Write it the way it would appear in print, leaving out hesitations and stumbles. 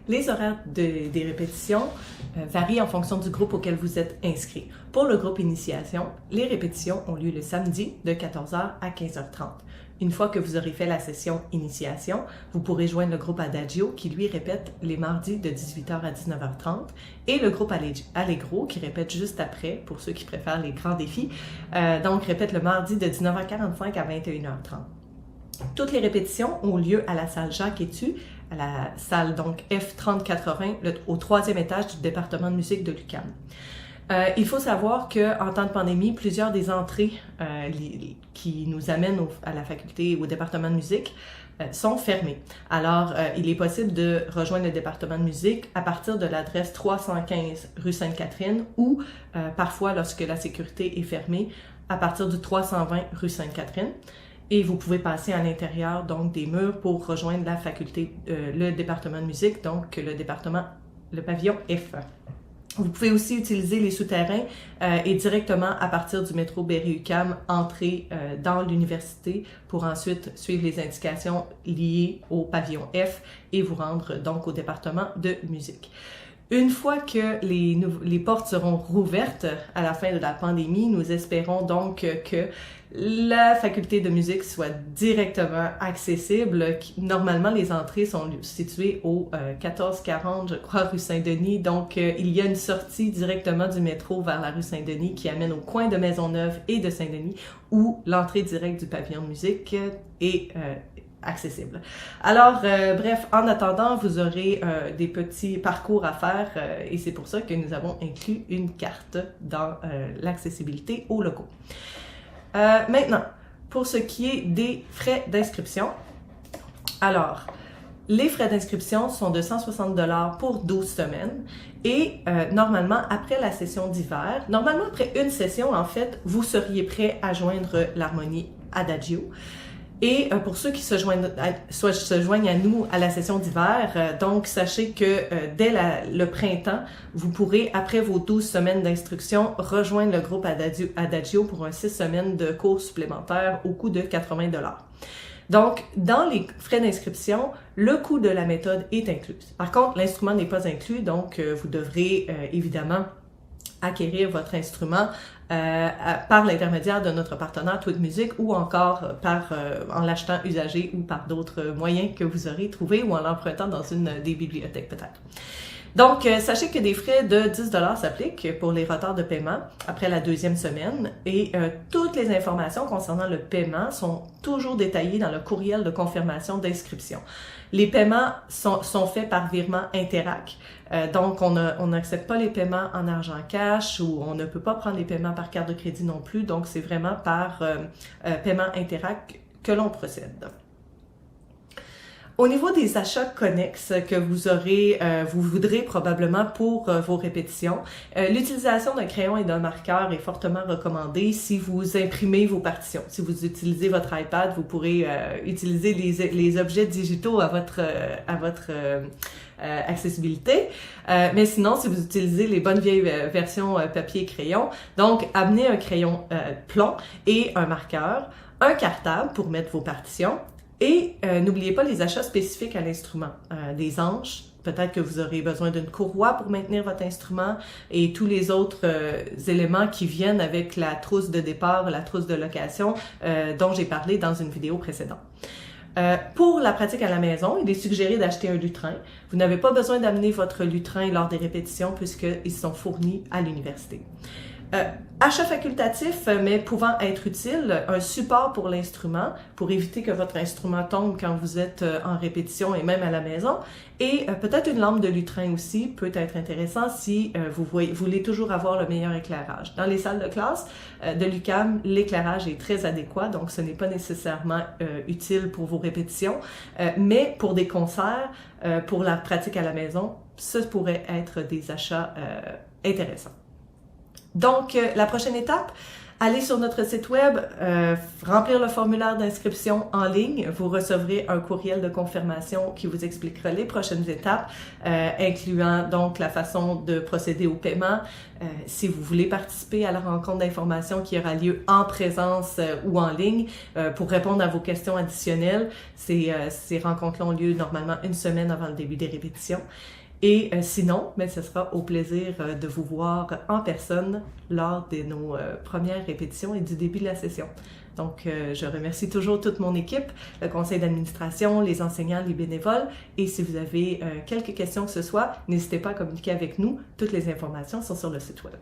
Les horaires des répétitions varient en fonction du groupe auquel vous êtes inscrit. Pour le groupe Initiation, les répétitions ont lieu le samedi de 14h à 15h30. Une fois que vous aurez fait la session Initiation, vous pourrez joindre le groupe Adagio qui lui répète les mardis de 18h à 19h30 et le groupe Allegro qui répète juste après pour ceux qui préfèrent les grands défis, donc répète le mardi de 19h45 à 21h30. Toutes les répétitions ont lieu à la salle Jacques-Hétu, à la salle donc F3080 au 3e étage du département de musique de l'UQAM. Il faut savoir qu'en temps de pandémie, plusieurs des entrées qui nous amènent à la faculté, au département de musique, sont fermées. Alors, il est possible de rejoindre le département de musique à partir de l'adresse 315 rue Sainte-Catherine ou parfois, lorsque la sécurité est fermée, à partir du 320 rue Sainte-Catherine. Et vous pouvez passer à l'intérieur donc des murs pour rejoindre la faculté, le département de musique, donc le pavillon F. Vous pouvez aussi utiliser les souterrains et directement à partir du métro Berry-UQAM entrer dans l'université pour ensuite suivre les indications liées au pavillon F et vous rendre donc au département de musique. Une fois que les portes seront rouvertes à la fin de la pandémie, nous espérons donc que la faculté de musique soit directement accessible. Normalement, les entrées sont situées au 1440, je crois, rue Saint-Denis. Donc, il y a une sortie directement du métro vers la rue Saint-Denis qui amène au coin de Maisonneuve et de Saint-Denis où l'entrée directe du pavillon de musique est accessible. Alors, bref, en attendant, vous aurez des petits parcours à faire et c'est pour ça que nous avons inclus une carte dans l'accessibilité aux locaux. Maintenant, pour ce qui est des frais d'inscription, alors, les frais d'inscription sont de 160 $ pour 12 semaines et normalement, après la session d'hiver, normalement après une session, en fait, vous seriez prêt à joindre l'harmonie Adagio. Et pour ceux qui se joignent à nous à la session d'hiver, donc sachez que dès le printemps, vous pourrez, après vos 12 semaines d'instruction, rejoindre le groupe Adagio pour un 6 semaines de cours supplémentaires au coût de 80 $. Donc, dans les frais d'inscription, le coût de la méthode est inclus. Par contre, l'instrument n'est pas inclus, donc vous devrez évidemment acquérir votre instrument par l'intermédiaire de notre partenaire Tweed Music ou encore en l'achetant usagé ou par d'autres moyens que vous aurez trouvés ou en l'empruntant dans une des bibliothèques peut-être. Donc, sachez que des frais de 10 $ s'appliquent pour les retards de paiement après la 2e semaine et toutes les informations concernant le paiement sont toujours détaillées dans le courriel de confirmation d'inscription. Les paiements sont faits par virement Interac, donc on n'accepte pas les paiements en argent cash ou on ne peut pas prendre les paiements par carte de crédit non plus, donc c'est vraiment par paiement Interac que l'on procède. Au niveau des achats connexes que vous voudrez probablement pour vos répétitions, l'utilisation d'un crayon et d'un marqueur est fortement recommandée si vous imprimez vos partitions. Si vous utilisez votre iPad, vous pourrez utiliser les objets digitaux à votre accessibilité. Mais sinon, si vous utilisez les bonnes vieilles versions papier et crayon, donc amenez un crayon plomb et un marqueur, un cartable pour mettre vos partitions. Et n'oubliez pas les achats spécifiques à l'instrument, des anches, peut-être que vous aurez besoin d'une courroie pour maintenir votre instrument et tous les autres éléments qui viennent avec la trousse de départ, la trousse de location dont j'ai parlé dans une vidéo précédente. Pour la pratique à la maison, il est suggéré d'acheter un lutrin. Vous n'avez pas besoin d'amener votre lutrin lors des répétitions puisqu'ils sont fournis à l'université. Achat facultatif, mais pouvant être utile, un support pour l'instrument pour éviter que votre instrument tombe quand vous êtes en répétition et même à la maison. Et peut-être une lampe de lutrin aussi peut être intéressant si vous voulez toujours avoir le meilleur éclairage. Dans les salles de classe de l'UQAM, l'éclairage est très adéquat, donc ce n'est pas nécessairement utile pour vos répétitions, mais pour des concerts, pour la pratique à la maison, ce pourrait être des achats intéressants. Donc, la prochaine étape, Allez sur notre site web, remplir le formulaire d'inscription en ligne. Vous recevrez un courriel de confirmation qui vous expliquera les prochaines étapes, incluant donc la façon de procéder au paiement. Si vous voulez participer à la rencontre d'information qui aura lieu en présence ou en ligne pour répondre à vos questions additionnelles, ces rencontres-là ont lieu normalement une semaine avant le début des répétitions. Et sinon, ce sera au plaisir de vous voir en personne lors de nos premières répétitions et du début de la session. Donc, je remercie toujours toute mon équipe, le conseil d'administration, les enseignants, les bénévoles. Et si vous avez quelques questions que ce soit, n'hésitez pas à communiquer avec nous. Toutes les informations sont sur le site web.